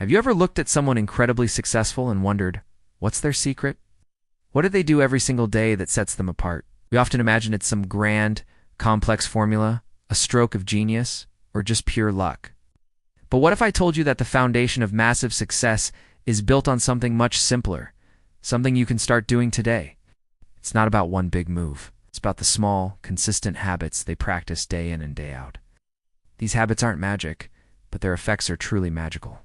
Have you ever looked at someone incredibly successful and wondered, what's their secret? What do they do every single day that sets them apart? We often imagine it's some grand, complex formula, a stroke of genius, or just pure luck. But what if I told you that the foundation of massive success is built on something much simpler, something you can start doing today? It's not about one big move. It's about the small, consistent habits they practice day in and day out. These habits aren't magic, but their effects are truly magical.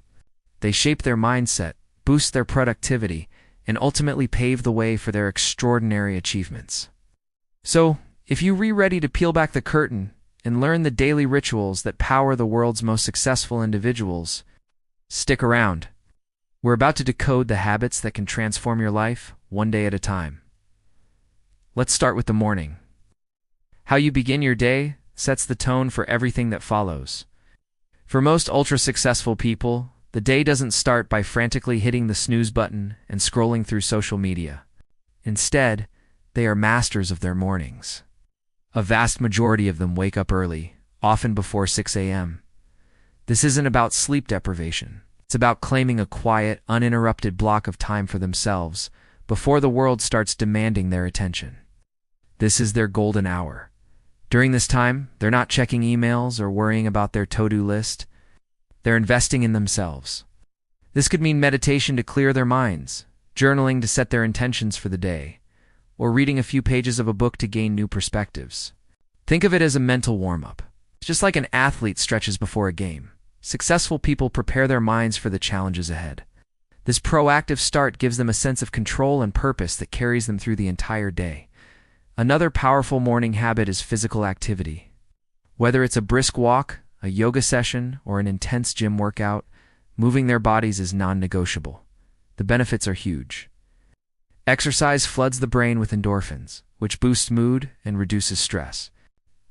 They shape their mindset, boost their productivity, and ultimately pave the way for their extraordinary achievements. So, if you're ready to peel back the curtain and learn the daily rituals that power the world's most successful individuals, stick around. We're about to decode the habits that can transform your life one day at a time. Let's start with the morning. How you begin your day sets the tone for everything that follows. For most ultra-successful people, the day doesn't start by frantically hitting the snooze button and scrolling through social media. Instead, they are masters of their mornings. A vast majority of them wake up early, often before 6 a.m. This isn't about sleep deprivation. It's about claiming a quiet, uninterrupted block of time for themselves before the world starts demanding their attention. This is their golden hour. During this time, they're not checking emails or worrying about their to-do list. They're investing in themselves. This could mean meditation to clear their minds, journaling to set their intentions for the day, or reading a few pages of a book to gain new perspectives. Think of it as a mental warm-up. Just like an athlete stretches before a game, successful people prepare their minds for the challenges ahead. This proactive start gives them a sense of control and purpose that carries them through the entire day. Another powerful morning habit is physical activity. Whether it's a brisk walk, a yoga session, or an intense gym workout, moving their bodies is non-negotiable. The benefits are huge. Exercise floods the brain with endorphins, which boosts mood and reduces stress.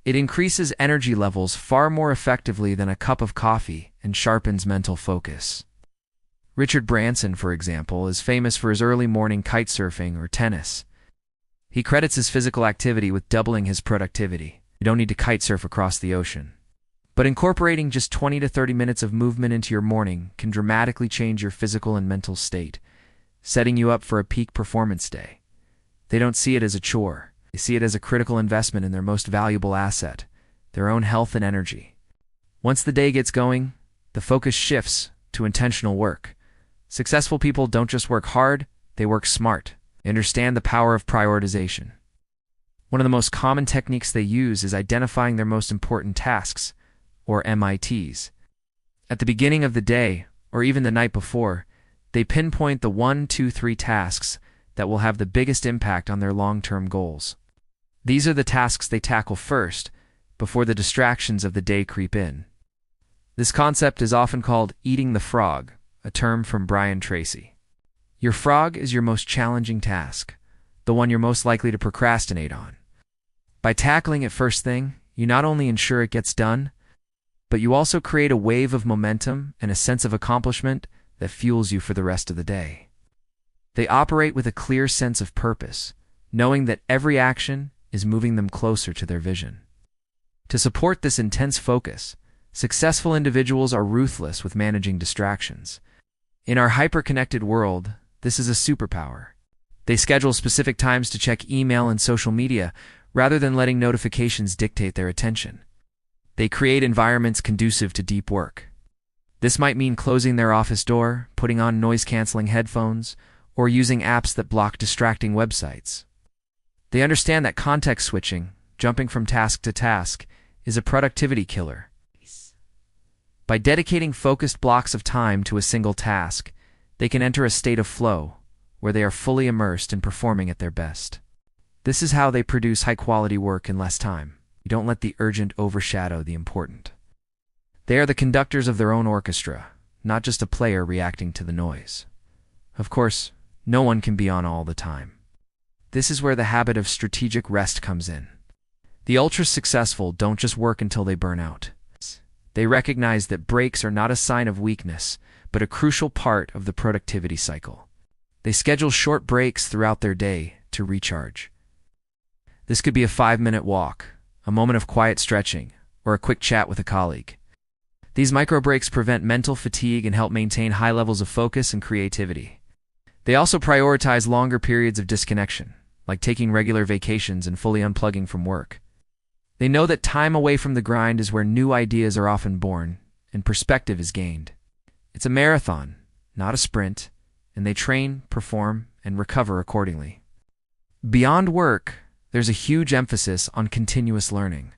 It increases energy levels far more effectively than a cup of coffee and sharpens mental focus. Richard Branson, for example, is famous for his early morning kite surfing or tennis. He credits his physical activity with doubling his productivity. You don't need to kite surf across the ocean. But incorporating just 20 to 30 minutes of movement into your morning can dramatically change your physical and mental state, setting you up for a peak performance day. They don't see it as a chore. They see it as a critical investment in their most valuable asset, their own health and energy. Once the day gets going, the focus shifts to intentional work. Successful people don't just work hard, they work smart. They understand the power of prioritization. One of the most common techniques they use is identifying their most important tasks, or MITs. At the beginning of the day, or even the night before, they pinpoint the 1, 2, 3 tasks that will have the biggest impact on their long-term goals. These are the tasks they tackle first, before the distractions of the day creep in. This concept is often called eating the frog, a term from Brian Tracy. Your frog is your most challenging task, the one you're most likely to procrastinate on. By tackling it first thing, you not only ensure it gets done, but you also create a wave of momentum and a sense of accomplishment that fuels you for the rest of the day. They operate with a clear sense of purpose, knowing that every action is moving them closer to their vision. To support this intense focus, successful individuals are ruthless with managing distractions. In our hyper-connected world, this is a superpower. They schedule specific times to check email and social media rather than letting notifications dictate their attention. They create environments conducive to deep work. This might mean closing their office door, putting on noise-canceling headphones, or using apps that block distracting websites. They understand that context switching, jumping from task to task, is a productivity killer. By dedicating focused blocks of time to a single task, they can enter a state of flow, where they are fully immersed in performing at their best. This is how they produce high-quality work in less time. You don't let the urgent overshadow the important. They are the conductors of their own orchestra, not just a player reacting to the noise. Of course, no one can be on all the time. This is where the habit of strategic rest comes in. The ultra-successful don't just work until they burn out. They recognize that breaks are not a sign of weakness, but a crucial part of the productivity cycle. They schedule short breaks throughout their day to recharge. This could be a 5-minute walk, a moment of quiet stretching, or a quick chat with a colleague. These micro breaks prevent mental fatigue and help maintain high levels of focus and creativity. They also prioritize longer periods of disconnection, like taking regular vacations and fully unplugging from work. They know that time away from the grind is where new ideas are often born and perspective is gained. It's a marathon, not a sprint, and they train, perform, and recover accordingly. Beyond work, there's a huge emphasis on continuous learning.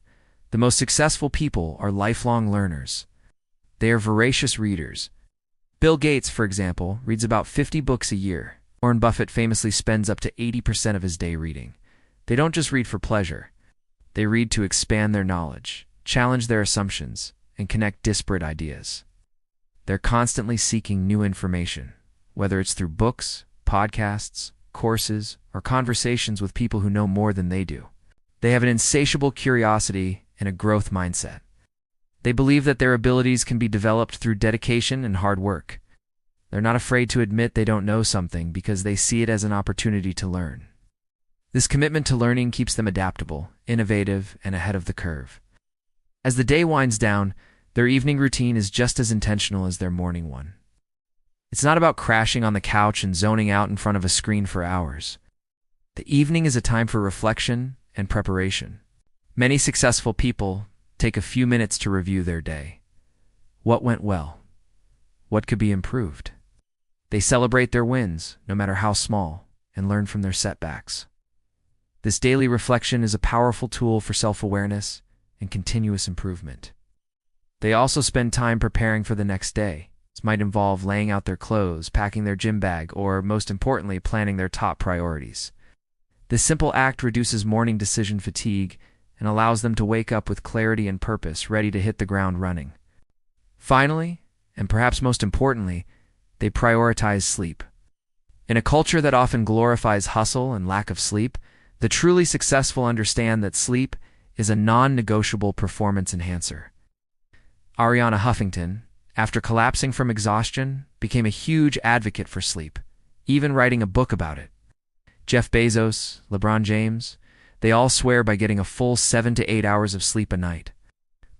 The most successful people are lifelong learners. They are voracious readers. Bill Gates, for example, reads about 50 books a year. Warren Buffett famously spends up to 80% of his day reading. They don't just read for pleasure. They read to expand their knowledge, challenge their assumptions, and connect disparate ideas. They're constantly seeking new information, whether it's through books, podcasts, courses, or conversations with people who know more than they do. They have an insatiable curiosity and a growth mindset. They believe that their abilities can be developed through dedication and hard work. They're not afraid to admit they don't know something because they see it as an opportunity to learn. This commitment to learning keeps them adaptable, innovative, and ahead of the curve. As the day winds down, their evening routine is just as intentional as their morning one. It's not about crashing on the couch and zoning out in front of a screen for hours. The evening is a time for reflection and preparation. Many successful people take a few minutes to review their day. What went well? What could be improved? They celebrate their wins, no matter how small, and learn from their setbacks. This daily reflection is a powerful tool for self-awareness and continuous improvement. They also spend time preparing for the next day. This might involve laying out their clothes, packing their gym bag, or, most importantly, planning their top priorities. This simple act reduces morning decision fatigue and allows them to wake up with clarity and purpose, ready to hit the ground running. Finally, and perhaps most importantly, they prioritize sleep. In a culture that often glorifies hustle and lack of sleep, the truly successful understand that sleep is a non-negotiable performance enhancer. Arianna Huffington, after collapsing from exhaustion, became a huge advocate for sleep, even writing a book about it. Jeff Bezos, LeBron James, they all swear by getting a full 7 to 8 hours of sleep a night.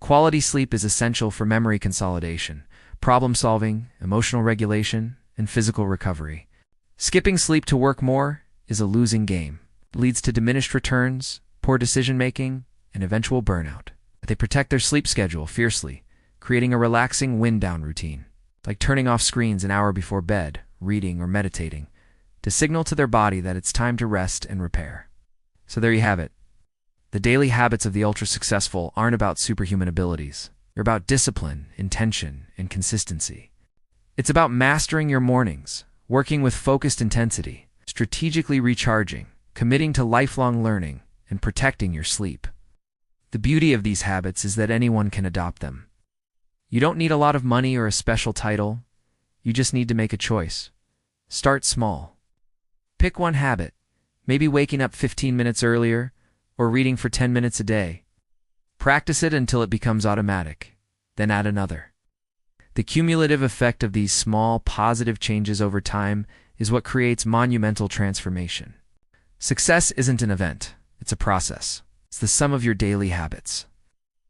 Quality sleep is essential for memory consolidation, problem solving, emotional regulation, and physical recovery. Skipping sleep to work more is a losing game. It leads to diminished returns, poor decision-making, and eventual burnout. They protect their sleep schedule fiercely, creating a relaxing wind-down routine, like turning off screens an hour before bed, reading or meditating, to signal to their body that it's time to rest and repair. So there you have it. The daily habits of the ultra-successful aren't about superhuman abilities. They're about discipline, intention, and consistency. It's about mastering your mornings, working with focused intensity, strategically recharging, committing to lifelong learning, and protecting your sleep. The beauty of these habits is that anyone can adopt them. You don't need a lot of money or a special title. You just need to make a choice. Start small. Pick one habit, maybe waking up 15 minutes earlier or reading for 10 minutes a day. Practice it until it becomes automatic, then add another. The cumulative effect of these small, positive changes over time is what creates monumental transformation. Success isn't an event, it's a process. It's the sum of your daily habits.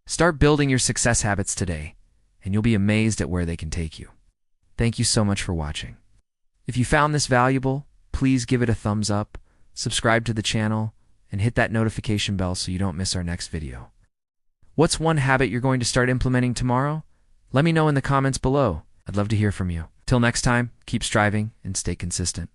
Start building your success habits today, and you'll be amazed at where they can take you. Thank you so much for watching. If you found this valuable, please give it a thumbs up, subscribe to the channel, and hit that notification bell so you don't miss our next video. What's one habit you're going to start implementing tomorrow? Let me know in the comments below. I'd love to hear from you. Till next time, keep striving and stay consistent.